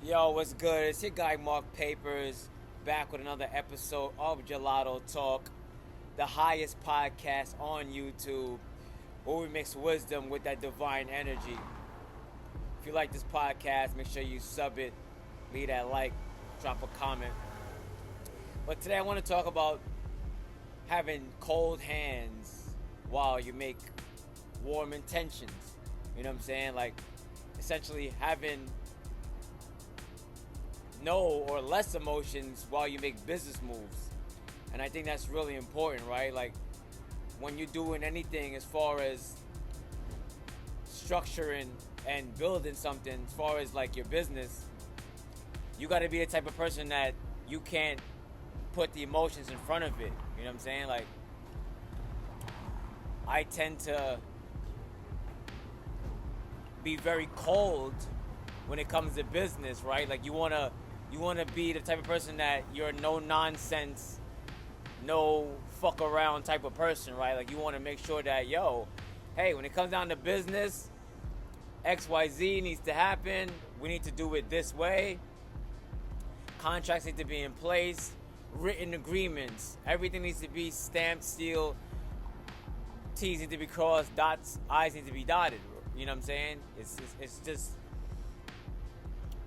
Yo, what's good? It's your guy Marc Papers, back with another episode of Gelato Talk, the highest podcast on YouTube, where we mix wisdom with that divine energy. If you like this podcast, make sure you sub it, leave that like, drop a comment. But today I want to talk about having cold hands while you make warm intentions. You know what I'm saying? Like, essentially having no or less emotions while you make business moves. And I think that's really important, right? Like, when you're doing anything as far as structuring and building something, as far as like your business, you got to be the type of person that you can't put the emotions in front of it. You know what I'm saying? Like, I tend to be very cold when it comes to business, right? Like, you wanna be the type of person that you're no nonsense, no fuck around type of person, right? Like, you want to make sure that, hey, when it comes down to business, XYZ needs to happen. We need to do it this way. Contracts need to be in place. Written agreements. Everything needs to be stamped, sealed. T's need to be crossed. Dots, I's need to be dotted. You know what I'm saying? It's just,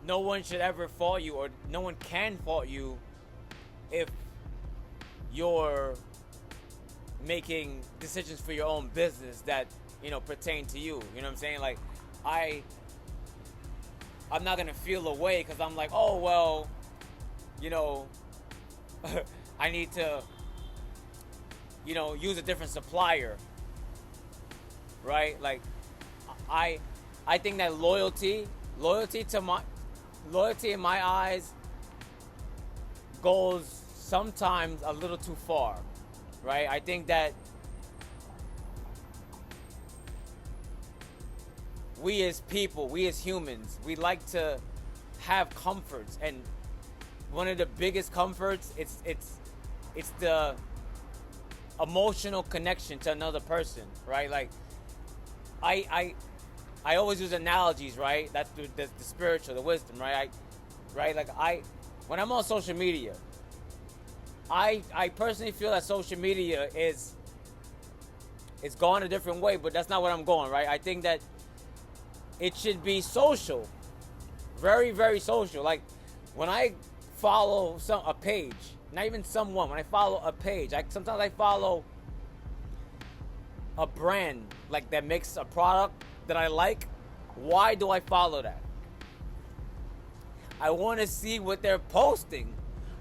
no one should ever fault you, or no one can fault you if you're making decisions for your own business that, pertain to you. You know what I'm saying? Like, I'm not going to feel away because I'm like, oh, well, I need to, use a different supplier, right? Like, I think that loyalty in my eyes goes sometimes a little too far, right? I think that we as people, we as humans, we like to have comforts, and one of the biggest comforts, it's the emotional connection to another person, right? Like, I always use analogies, right? That's the spiritual, the wisdom, right? When I'm on social media, I personally feel that social media is gone a different way, but that's not what I'm going, right? I think that it should be social, very, very social. Like, when I follow a page, not even someone, when I follow a page, sometimes I follow a brand like that makes a product that I like. Why do I follow that? I want to see what they're posting.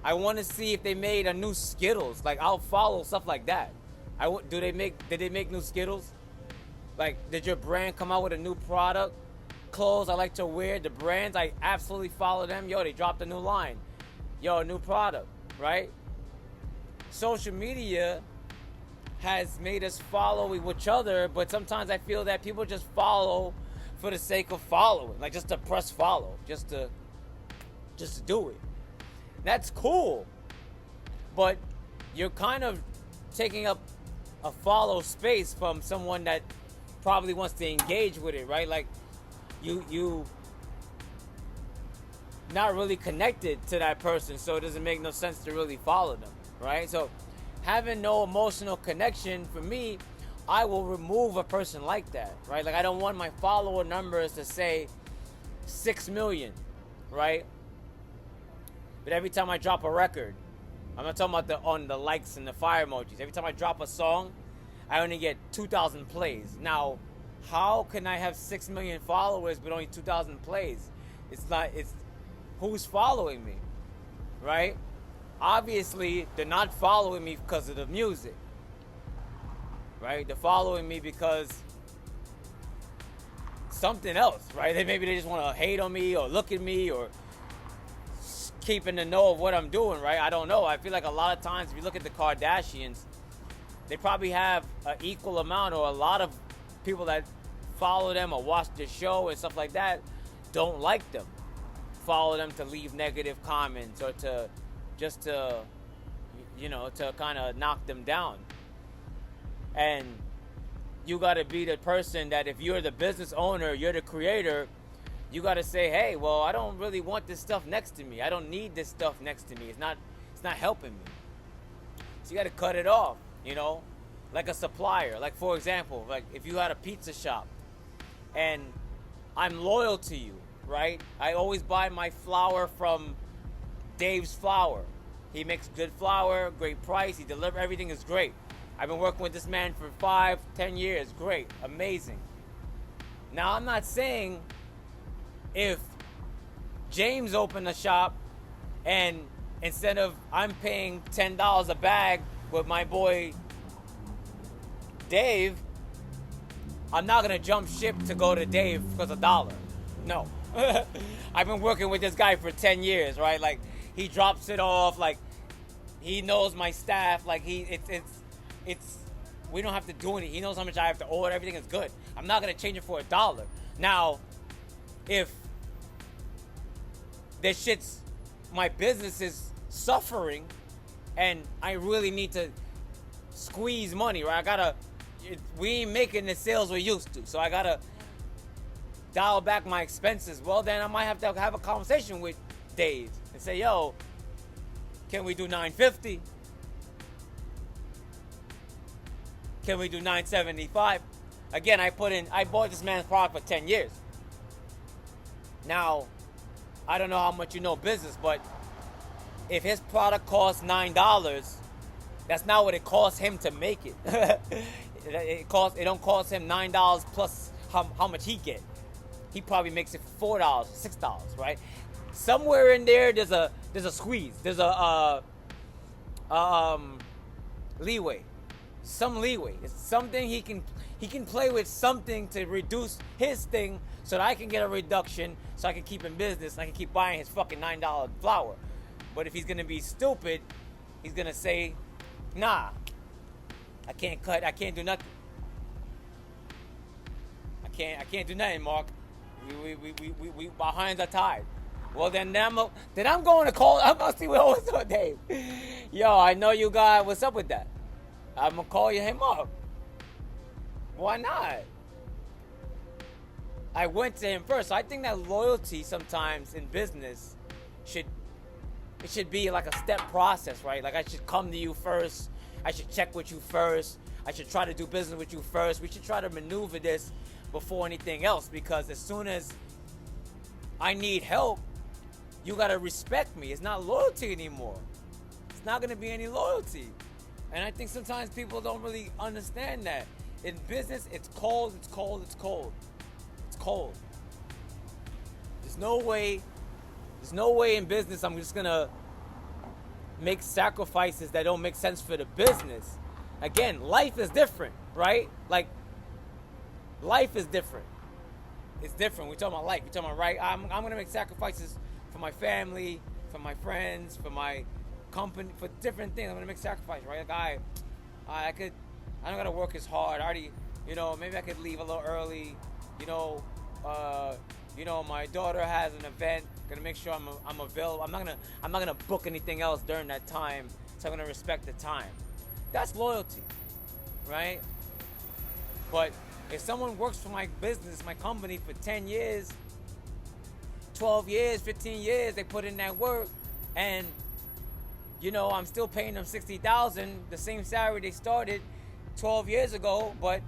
I want to see if they made a new Skittles. Like, I'll follow stuff like that. Did they make new Skittles? Like, did your brand come out with a new product? Clothes I like to wear, the brands, I absolutely follow them. They dropped a new line. A new product, right? Social media has made us follow each other, but sometimes I feel that people just follow for the sake of following, like just to press follow, just to do it. That's cool, but you're kind of taking up a follow space from someone that probably wants to engage with it, right? Like, you not really connected to that person, so it doesn't make no sense to really follow them, right? So having no emotional connection, for me, I will remove a person like that, right? Like, I don't want my follower numbers to say 6 million, right? But every time I drop a record, I'm not talking about on the likes and the fire emojis. Every time I drop a song, I only get 2,000 plays. Now, how can I have 6 million followers but only 2,000 plays? It's who's following me, right? Obviously, they're not following me because of the music, right? They're following me because something else, right? Maybe they just want to hate on me or look at me or keep in the know of what I'm doing, right? I don't know. I feel like a lot of times, if you look at the Kardashians, they probably have an equal amount, or a lot of people that follow them or watch the show and stuff like that don't like them. Follow them to leave negative comments or to kind of knock them down. And you got to be the person that, if you're the business owner, you're the creator, You got to say, hey, well, I don't really want this stuff next to me. I don't need this stuff next to me. It's not helping me. So you got to cut it off, you know, like a supplier. Like, for example, like if you had a pizza shop and I'm loyal to you, right? I always buy my flour from Dave's Flour. He makes good flour, great price. He delivers, everything is great. I've been working with this man for 5-10 years. Great, amazing. Now, I'm not saying if James opened a shop and instead of I'm paying $10 a bag with my boy Dave, I'm not gonna jump ship to go to Dave because $1. No. I've been working with this guy for 10 years, right? Like, he drops it off, like, he knows my staff, like, it's we don't have to do anything. He knows how much I have to order, everything is good. I'm not gonna change it for $1. Now, if this shit's, my business is suffering and I really need to squeeze money, right? We ain't making the sales we used to, so I gotta dial back my expenses. Well, then I might have to have a conversation with Dave and say, yo, can we do $950? Can we do $975? Again, I bought this man's product for 10 years. Now, I don't know how much you know business, but if his product costs $9, that's not what it costs him to make it. It don't cost him $9 plus how much he get. He probably makes it for $4, $6, right? Somewhere in there, there's a squeeze. There's a leeway. Some leeway. It's something he can play with, something to reduce his thing so that I can get a reduction so I can keep in business and I can keep buying his fucking $9 flour. But if he's gonna be stupid, he's gonna say, nah, I can't do nothing. I can't do nothing, Mark. We our hands are tied. Well, then I'm going to call. I'm gonna see what's up, Dave. Yo, I know you got. What's up with that? I'm gonna call him up. Why not? I went to him first. So I think that loyalty sometimes in business should be like a step process, right? Like I should come to you first. I should check with you first. I should try to do business with you first. We should try to maneuver this before anything else, because as soon as I need help, you gotta respect me. It's not loyalty anymore. It's not gonna be any loyalty. And I think sometimes people don't really understand that. In business, it's cold, it's cold, it's cold. It's cold. There's no way in business I'm just gonna make sacrifices that don't make sense for the business. Again, life is different, right? Like, life is different. It's different. We're talking about life. We're talking about, right? I'm gonna make sacrifices for my family, for my friends, for my company, for different things. I'm gonna make sacrifices, right? Like I don't gotta work as hard. I already, maybe I could leave a little early. My daughter has an event. Gonna make sure I'm available. I'm not gonna book anything else during that time. So I'm gonna respect the time. That's loyalty, right? But if someone works for my business, my company for 10 years, 12 years, 15 years, they put in that work, and I'm still paying them $60,000, the same salary they started 12 years ago, but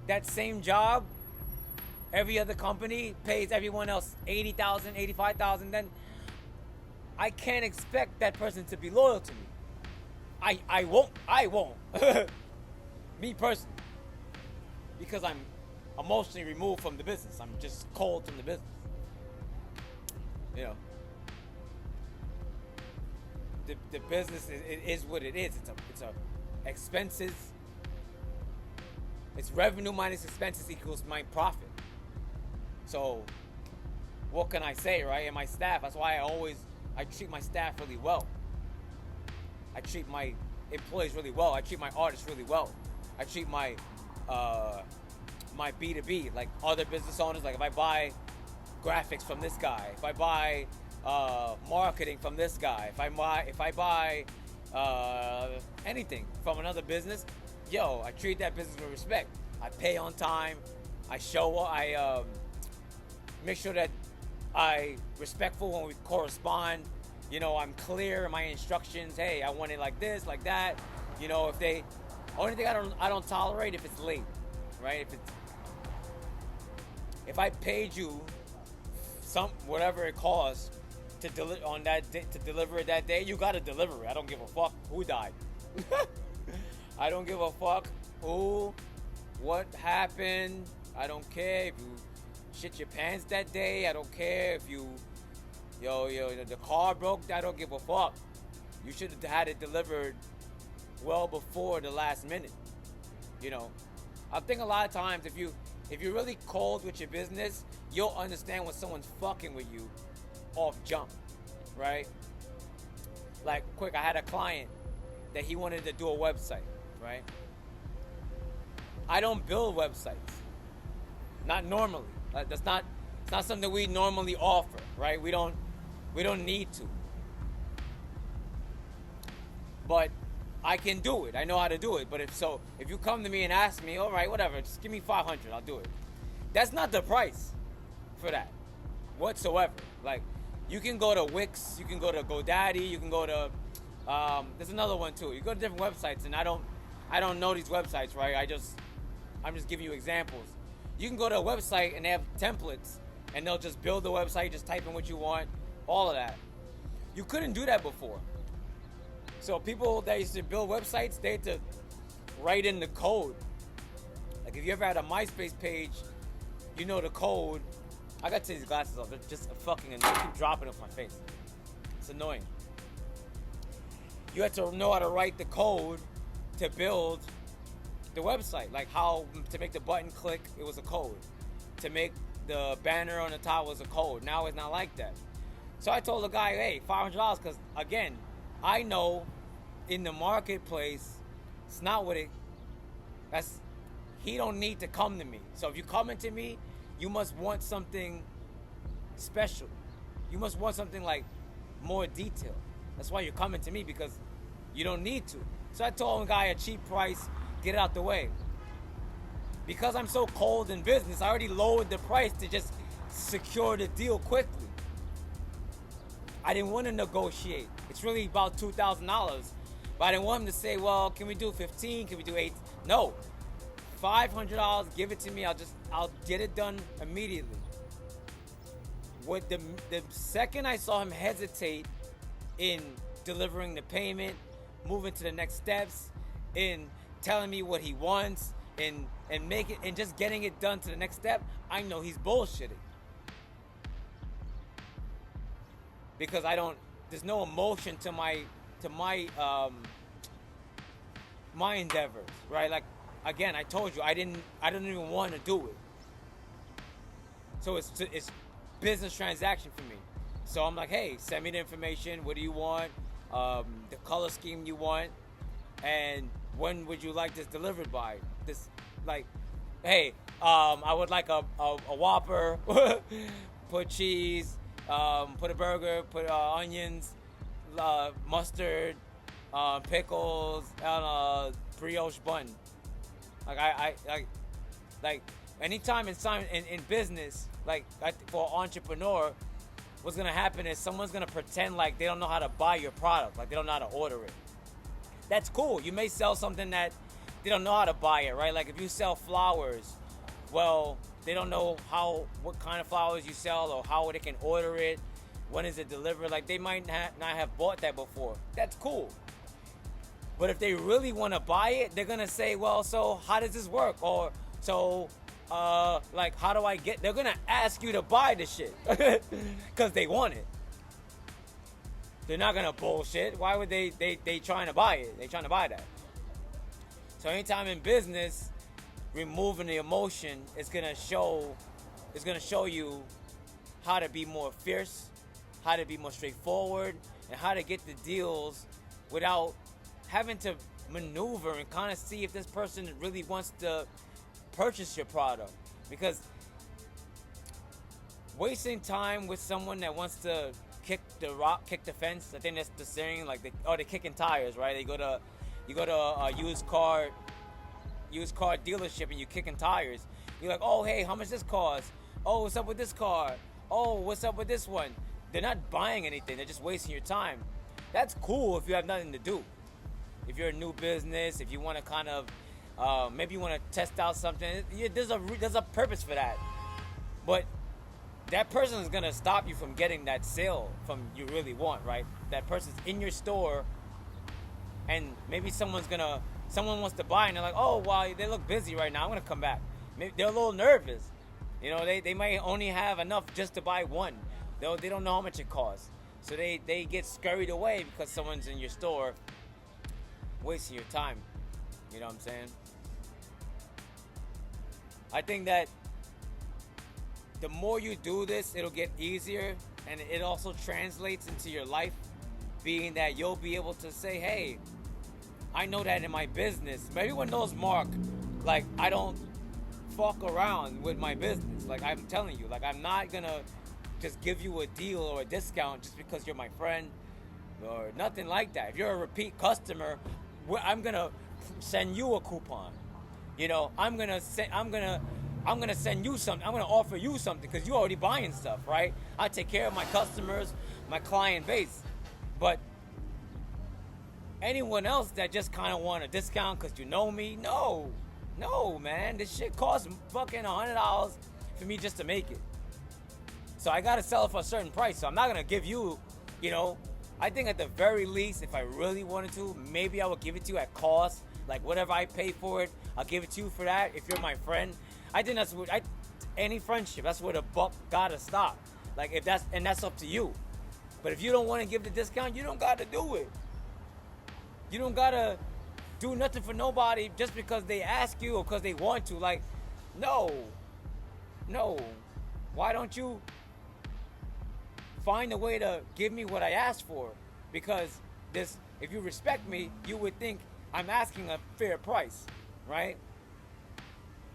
that same job, every other company pays everyone else $80,000, $85,000, then I can't expect that person to be loyal to me. I won't. Me personally. Because I'm emotionally removed from the business. I'm just cold from the business. The business is what it is. It's a expenses. It's revenue minus expenses equals my profit. So what can I say, right? And my staff, that's why I treat my staff really well. I treat my employees really well. I treat my artists really well. I treat my B2B, like other business owners. Like if I buy graphics from this guy, if I buy marketing from this guy, if I buy anything from another business, I treat that business with respect. I pay on time. I show up. make sure that I respectful when we correspond. You know, I'm clear in my instructions. Hey, I want it like this, like that. You know, if they, only thing I don't tolerate if it's late, right? If I paid you whatever it costs to deliver on that day, to deliver it that day, you gotta deliver it. I don't give a fuck who died. I don't give a fuck what happened. I don't care if you shit your pants that day. I don't care if you, the car broke. I don't give a fuck. You should have had it delivered well before the last minute. You know, I think a lot of times if you're really cold with your business, you'll understand when someone's fucking with you off jump, right? Like, quick, I had a client that he wanted to do a website, right? I don't build websites, not normally. It's not something we normally offer, right? We don't need to. But I can do it. I know how to do it. But if you come to me and ask me, all right, whatever, just give me $500, I'll do it. That's not the price for that whatsoever. Like, you can go to Wix, you can go to GoDaddy, you can go to there's another one too. You go to different websites, and I don't know these websites, right? I'm just giving you examples. You can go to a website and they have templates, and they'll just build the website, just type in what you want, all of that. You couldn't do that before. So people that used to build websites, they had to write in the code. Like, if you ever had a MySpace page, you know the code. I gotta take these glasses off. They're just fucking annoying. They keep dropping off my face. It's annoying. You had to know how to write the code to build the website. Like, how to make the button click, it was a code. To make the banner on the top was a code. Now it's not like that. So I told the guy, hey, $500, because again, I know in the marketplace, it's not what he don't need to come to me. So if you coming to me, you must want something special. You must want something like more detailed. That's why you're coming to me, because you don't need to. So I told the guy a cheap price, get it out the way. Because I'm so cold in business, I already lowered the price to just secure the deal quickly. I didn't want to negotiate. It's really about $2,000. But I didn't want him to say, well, can we do 15? Can we do 8? No. $500, give it to me. I'll get it done immediately. With the second I saw him hesitate in delivering the payment, moving to the next steps, in telling me what he wants, and just getting it done to the next step, I know he's bullshitting. Because there's no emotion to my endeavors, right? Like, again, I told you, I didn't even want to do it. So it's business transaction for me. So I'm like, hey, send me the information. What do you want? The color scheme you want, and when would you like this delivered by? This, like, hey, I would like a Whopper, put cheese, put a burger, put onions, mustard, pickles, and a brioche bun. Like anytime in business, like for an entrepreneur, what's gonna happen is someone's gonna pretend like they don't know how to buy your product, like they don't know how to order it. That's cool. You may sell something that they don't know how to buy it, right? Like if you sell flowers, well, they don't know what kind of flowers you sell or how they can order it, when is it delivered. Like they might not have bought that before. That's cool. But if they really want to buy it, they're gonna say, well, so how does this work? Or so like, how do I get? They're gonna ask you to buy the shit because they want it. They're not gonna bullshit. Why would they trying to buy it? They trying to buy that. So anytime in business, removing the emotion is gonna show you how to be more fierce, how to be more straightforward, and how to get the deals without having to maneuver and kind of see if this person really wants to purchase your product. Because wasting time with someone that wants to kick the fence, I think that's the saying. Like they're kicking tires, right? You go to a used car dealership and you kicking tires. You're like, oh hey, how much this cost? Oh, what's up with this car? Oh, what's up with this one? They're not buying anything. They're just wasting your time. That's cool if you have nothing to do. If you're a new business, if you want to kind of, maybe you want to test out something. There's a purpose for that. But that person is gonna stop you from getting that sale from you really want, right? That person's in your store, and maybe someone wants to buy, and they're like, oh, well, they look busy right now. I'm gonna come back. Maybe they're a little nervous. You know, they might only have enough just to buy one. They don't know how much it costs, so they get scurried away because someone's in your store wasting your time. You know what I'm saying? I think that the more you do this, it'll get easier, and it also translates into your life, being that you'll be able to say, hey, I know that in my business. Everyone knows Mark. Like, I don't fuck around with my business. Like, I'm telling you, like, I'm not gonna just give you a deal or a discount just because you're my friend or nothing like that. If you're a repeat customer, I'm gonna send you a coupon. You know, I'm gonna send you something. I'm gonna offer you something because you're already buying stuff, right? I take care of my customers, my client base. But anyone else that just kind of want a discount because you know me, no, man. This shit costs fucking $100 for me just to make it. So I gotta sell it for a certain price. So I'm not gonna give you, you know. I think at the very least, if I really wanted to, maybe I would give it to you at cost. Like whatever I pay for it, I'll give it to you for that. If you're my friend, I think that's what any friendship. That's where the buck gotta stop. Like if that's up to you. But if you don't want to give the discount, you don't gotta do it. You don't gotta do nothing for nobody just because they ask you or because they want to. Like, no. Why don't you find a way to give me what I asked for? Because if you respect me, you would think I'm asking a fair price, right?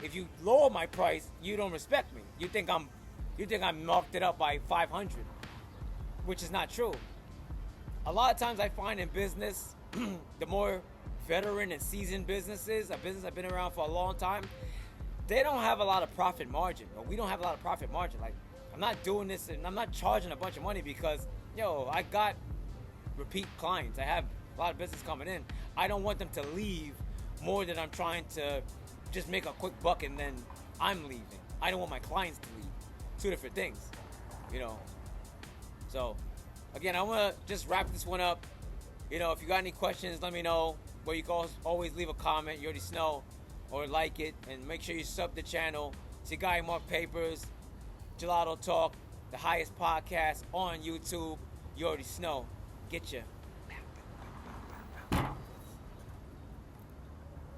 If you lower my price, you don't respect me. You think I'm marked it up by 500, which is not true. A lot of times I find in business, the more veteran and seasoned businesses, a business I've been around for a long time, they don't have a lot of profit margin. Or we don't have a lot of profit margin. Like, I'm not doing this and I'm not charging a bunch of money because, I got repeat clients. I have a lot of business coming in. I don't want them to leave more than I'm trying to just make a quick buck and then I'm leaving. I don't want my clients to leave. Two different things, So, again, I want to just wrap this one up. If you got any questions, let me know. But you can always leave a comment. You already know. Or like it. And make sure you sub the channel. It's your guy, Marc Papers. Gelato Talk. The highest podcast on YouTube. You already know. Get ya.